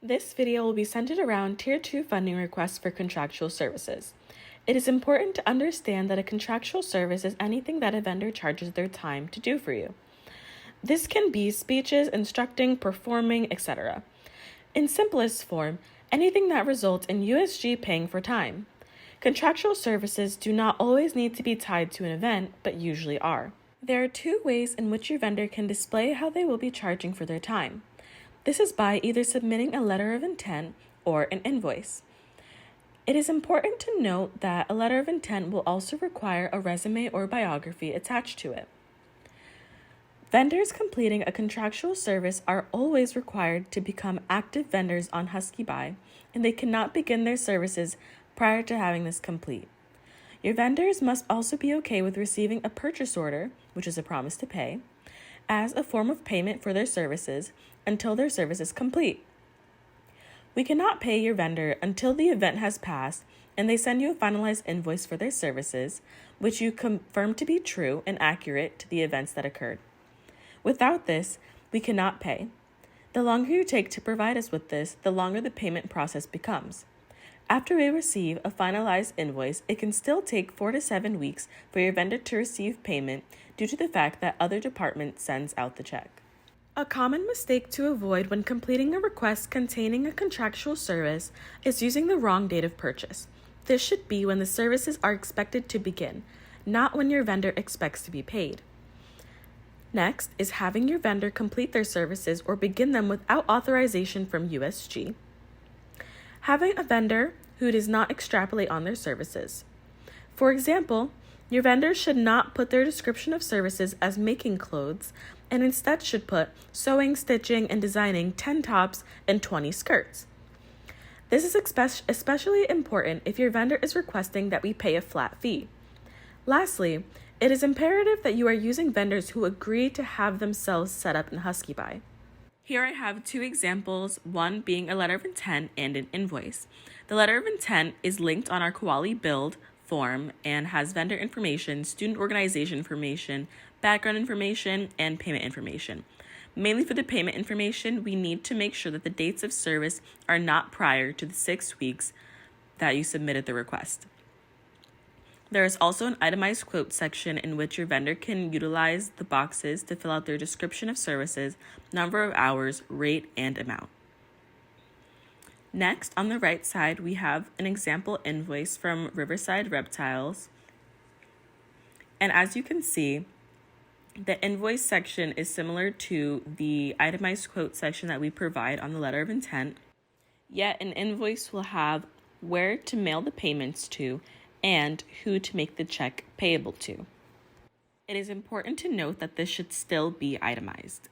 This video will be centered around Tier 2 funding requests for contractual services. It is important to understand that a contractual service is anything that a vendor charges their time to do for you. This can be speeches, instructing, performing, etc. In simplest form, anything that results in USG paying for time. Contractual services do not always need to be tied to an event, but usually are. There are two ways in which your vendor can display how they will be charging for their time. This is by either submitting a letter of intent or an invoice. It is important to note that a letter of intent will also require a resume or biography attached to it. Vendors completing a contractual service are always required to become active vendors on Husky Buy, and they cannot begin their services prior to having this complete. Your vendors must also be okay with receiving a purchase order, which is a promise to pay, as a form of payment for their services until their service is complete. We cannot pay your vendor until the event has passed and they send you a finalized invoice for their services, which you confirm to be true and accurate to the events that occurred. Without this, we cannot pay. The longer you take to provide us with this, the longer the payment process becomes. After we receive a finalized invoice, it can still take 4 to 7 weeks for your vendor to receive payment due to the fact that other department sends out the check. A common mistake to avoid when completing a request containing a contractual service is using the wrong date of purchase. This should be when the services are expected to begin, not when your vendor expects to be paid. Next is having your vendor complete their services or begin them without authorization from USG. Having a vendor who does not extrapolate on their services. For example, your vendor should not put their description of services as making clothes and instead should put sewing, stitching, and designing 10 tops and 20 skirts. This is especially important if your vendor is requesting that we pay a flat fee. Lastly, it is imperative that you are using vendors who agree to have themselves set up in Husky Buy. Here I have two examples, one being a letter of intent and an invoice. The letter of intent is linked on our Koali build form and has vendor information, student organization information, background information, and payment information. Mainly for the payment information, we need to make sure that the dates of service are not prior to the 6 weeks that you submitted the request. There is also an itemized quote section in which your vendor can utilize the boxes to fill out their description of services, number of hours, rate, and amount. Next, on the right side, we have an example invoice from Riverside Reptiles. And as you can see, the invoice section is similar to the itemized quote section that we provide on the letter of intent, yet an invoice will have where to mail the payments to and who to make the check payable to. It is important to note that this should still be itemized.